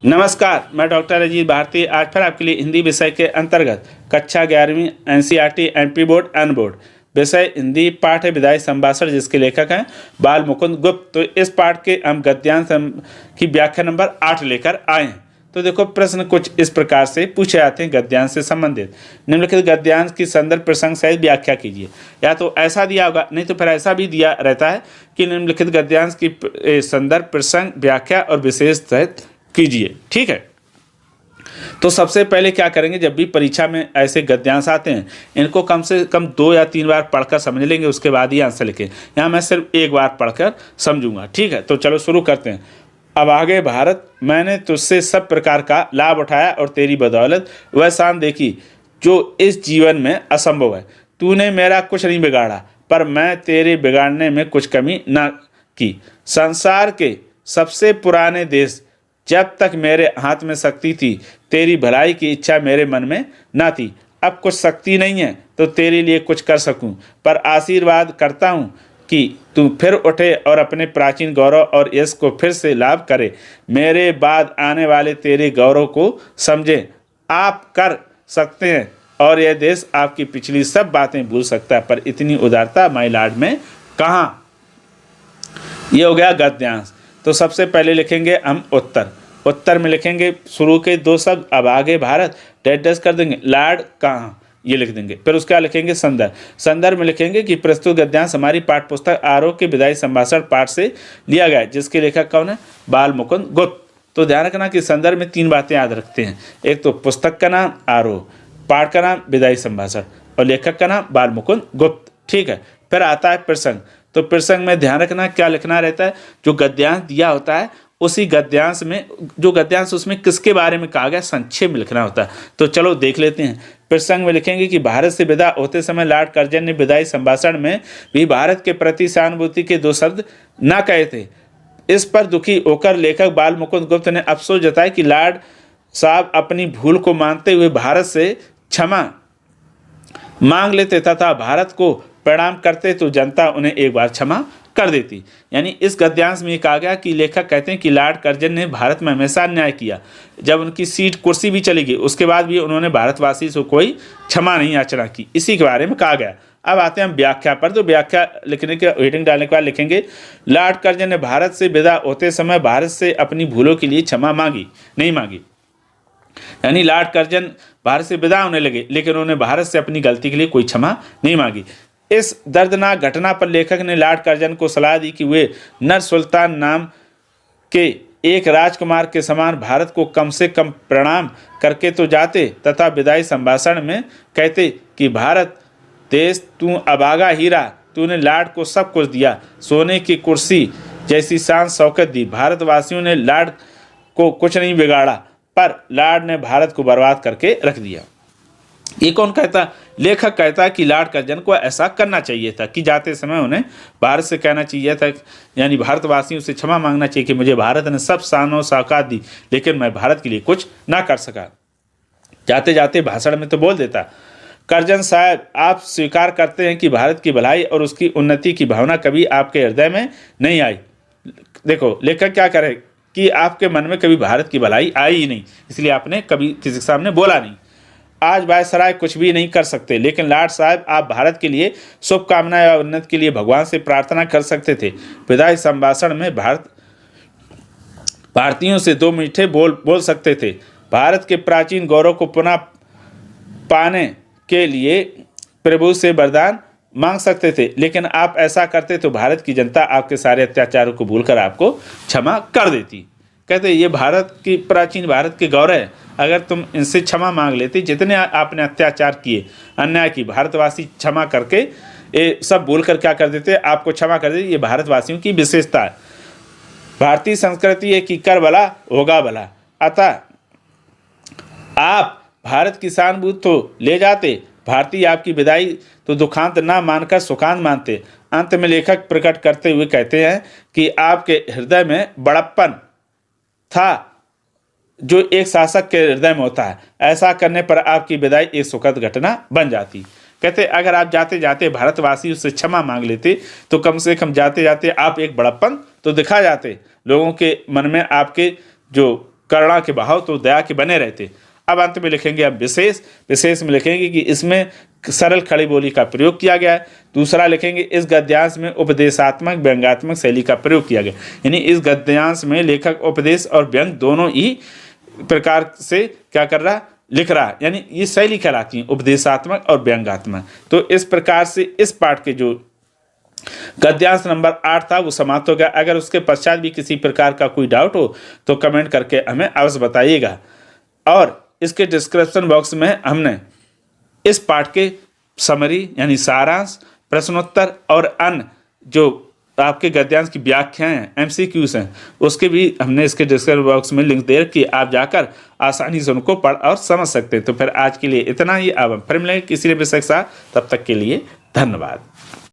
नमस्कार, मैं डॉक्टर अजीत भारती आज फिर आपके लिए हिंदी विषय के अंतर्गत कक्षा 11वीं एनसीईआरटी एमपी बोर्ड अन बोर्ड विषय हिंदी पाठ है विधायी संभाषण, जिसके लेखक हैं बाल मुकुंद गुप्त। तो इस पाठ के हम गद्यांश की व्याख्या नंबर 8 लेकर आए हैं। तो देखो, प्रश्न कुछ इस प्रकार से पूछे जाते हैं गद्यांश से संबंधित। निम्नलिखित गद्यांश की संदर्भ प्रसंग सहित व्याख्या कीजिए। या तो ऐसा दिया होगा, नहीं तो फिर ऐसा भी दिया रहता है कि निम्नलिखित गद्यांश की संदर्भ प्रसंग व्याख्या और विशेष सहित कीजिए। ठीक है, तो सबसे पहले क्या करेंगे, जब भी परीक्षा में ऐसे गद्यांश आते हैं इनको कम से कम 2 या 3 बार पढ़कर समझ लेंगे, उसके बाद ही आंसर लिखें। यहाँ मैं सिर्फ एक बार पढ़कर समझूंगा। ठीक है, तो चलो शुरू करते हैं। अब आगे भारत, मैंने तुझसे सब प्रकार का लाभ उठाया और तेरी बदौलत वह शान देखी जो इस जीवन में असंभव है। तूने मेरा कुछ नहीं बिगाड़ा, पर मैं तेरे बिगाड़ने में कुछ कमी न की। संसार के सबसे पुराने देश, जब तक मेरे हाथ में शक्ति थी, तेरी भलाई की इच्छा मेरे मन में न थी। अब कुछ शक्ति नहीं है तो तेरे लिए कुछ कर सकूं, पर आशीर्वाद करता हूं कि तू फिर उठे और अपने प्राचीन गौरव और यश को फिर से लाभ करे। मेरे बाद आने वाले तेरे गौरव को समझे। आप कर सकते हैं और यह देश आपकी पिछली सब बातें भूल सकता है, पर इतनी उदारता माय लॉर्ड में कहाँ। ये हो गया गद्यांश। तो सबसे पहले लिखेंगे हम उत्तर। उत्तर में लिखेंगे शुरू के 2 शब्द, अब आगे भारत, डैश डैश कर देंगे, लॉर्ड कहाँ, ये लिख देंगे। फिर उसका लिखेंगे संदर्भ। संदर्भ में लिखेंगे कि प्रस्तुत गद्यांश हमारी पाठ्य पुस्तक आरोह के विधायी संभाषण पाठ से लिया गया है, जिसके लेखक कौन है, बाल मुकुंद गुप्त। तो ध्यान रखना कि संदर्भ में 3 बातें याद रखते हैं। एक तो पुस्तक का नाम आरोह, पाठ का नाम विधायी संभाषण और लेखक का नाम बाल मुकुंद गुप्त। ठीक है, फिर आता है प्रसंग। तो प्रसंग में ध्यान रखना क्या लिखना रहता है, जो गद्यांश दिया होता है उसी गद्यांश में, जो गद्यांश उसमें किसके बारे में कहा गया संक्षेप में लिखना होता है। तो चलो देख लेते हैं। प्रसंग में लिखेंगे कि भारत से विदा होते समय लॉर्ड कर्जन ने विदाई संभाषण में भी भारत के प्रति सहानुभूति के 2 शब्द ना कहे थे। इस पर दुखी होकर लेखक बाल मुकुंद गुप्त ने अफसोस जताया कि लॉर्ड साहब अपनी भूल को मानते हुए भारत से क्षमा मांग लेते तथा भारत को प्रणाम करते तो जनता उन्हें एक बार क्षमा कर देती। यानी इस गद्यांश में कहा गया कि लेखक कहते हैं कि लॉर्ड कर्जन ने भारत में हमेशा अन्याय किया। जब उनकी सीट कुर्सी भी चली गई उसके बाद भी उन्होंने भारतवासी से कोई क्षमा नहीं याचना की। इसी के बारे में कहा गया। अब आते हैं हम व्याख्या पर। तो व्याख्या लिखने के हेडिंग डालने के बाद लिखेंगे लॉर्ड कर्जन ने भारत से विदा होते समय भारत से अपनी भूलों के लिए क्षमा नहीं मांगी। यानी लॉर्ड कर्जन भारत से विदा होने लगे लेकिन उन्होंने भारत से अपनी गलती के लिए कोई क्षमा नहीं मांगी। इस दर्दनाक घटना पर लेखक ने लॉर्ड कर्जन को सलाह दी कि वे नर सुल्तान नाम के एक राजकुमार के समान भारत को कम से कम प्रणाम करके तो जाते, तथा विदाई संभाषण में कहते कि भारत देश, तू अभागा हीरा, तूने लॉर्ड को सब कुछ दिया, सोने की कुर्सी जैसी शान शौकत दी। भारतवासियों ने लॉर्ड को कुछ नहीं बिगाड़ा, पर लॉर्ड ने भारत को बर्बाद करके रख दिया। ये कौन कहता, लेखक कहता है कि लॉर्ड कर्जन को ऐसा करना चाहिए था कि जाते समय उन्हें भारत से कहना चाहिए था, यानी भारतवासियों से क्षमा मांगना चाहिए कि मुझे भारत ने सब शान और सौगात दी लेकिन मैं भारत के लिए कुछ ना कर सका। जाते जाते भाषण में तो बोल देता, कर्जन साहब, आप स्वीकार करते हैं कि भारत की भलाई और उसकी उन्नति की भावना कभी आपके हृदय में नहीं आई। देखो लेखक क्या करे कि आपके मन में कभी भारत की भलाई आई ही नहीं, इसलिए आपने कभी किसी के सामने बोला नहीं। आज वायसराय कुछ भी नहीं कर सकते, लेकिन लॉर्ड साहब आप भारत के लिए शुभकामनाएं और उन्नति के लिए भगवान से प्रार्थना कर सकते थे। विदाई संभाषण में भारतीयों से 2 मीठे बोल सकते थे। भारत के प्राचीन गौरव को पुनः पाने के लिए प्रभु से वरदान मांग सकते थे, लेकिन आप ऐसा करते तो भारत की जनता आपके सारे अत्याचारों को भूलकर आपको क्षमा कर देती। कहते ये भारत की प्राचीन भारत के गौरव है, अगर तुम इनसे क्षमा मांग लेती, जितने आपने अत्याचार किए, अन्याय की, भारतवासी क्षमा करके ये सब बोलकर क्या कर देते, आपको क्षमा कर देते। ये भारतवासियों की विशेषता है। भारतीय संस्कृति है कि कर भला होगा भला, अतः आप भारत की सहानुभूति तो ले जाते, भारतीय आपकी विदाई तो दुखांत ना मानकर सुखांत मानते। अंत में लेखक प्रकट करते हुए कहते हैं कि आपके हृदय में बड़प्पन था जो एक शासक के हृदय में होता है। ऐसा करने पर आपकी विदाई एक सुखद घटना बन जाती। कहते अगर आप जाते जाते भारतवासियों से क्षमा मांग लेते तो कम से कम जाते जाते आप एक बड़प्पन तो दिखा जाते, लोगों के मन में आपके जो करुणा के भाव तो दया के बने रहते। अब अंत में लिखेंगे अब विशेष, विशेष में लिखेंगे कि इसमें सरल खड़ी बोली का प्रयोग किया गया है। दूसरा लिखेंगे इस गद्यांश में उपदेशात्मक व्यंग्यात्मक शैली का प्रयोग किया गया, यानी इस गद्यांश में लेखक उपदेश और व्यंग दोनों ही प्रकार से क्या कर रहा, लिख रहा, यानी ये शैली कहलाती है उपदेशात्मक और व्यंग्यात्मक। तो इस प्रकार से इस पाठ के जो गद्यांश नंबर 8 था वो समाप्त हो गया। अगर उसके पश्चात भी किसी प्रकार का कोई डाउट हो तो कमेंट करके हमें अवश्य बताइएगा। और इसके डिस्क्रिप्शन बॉक्स में हमने इस पाठ के समरी यानी सारांश, प्रश्नोत्तर और अन्य जो आपके गद्यांश की व्याख्याएं हैं, MCQs हैं, उसके भी हमने इसके डिस्क्रिप्शन बॉक्स में लिंक दे रखी है, आप जाकर आसानी से उनको पढ़ और समझ सकते हैं। तो फिर आज के लिए इतना ही, अब हम फिर मिलेंगे किसी विषय के साथ, तब तक के लिए धन्यवाद।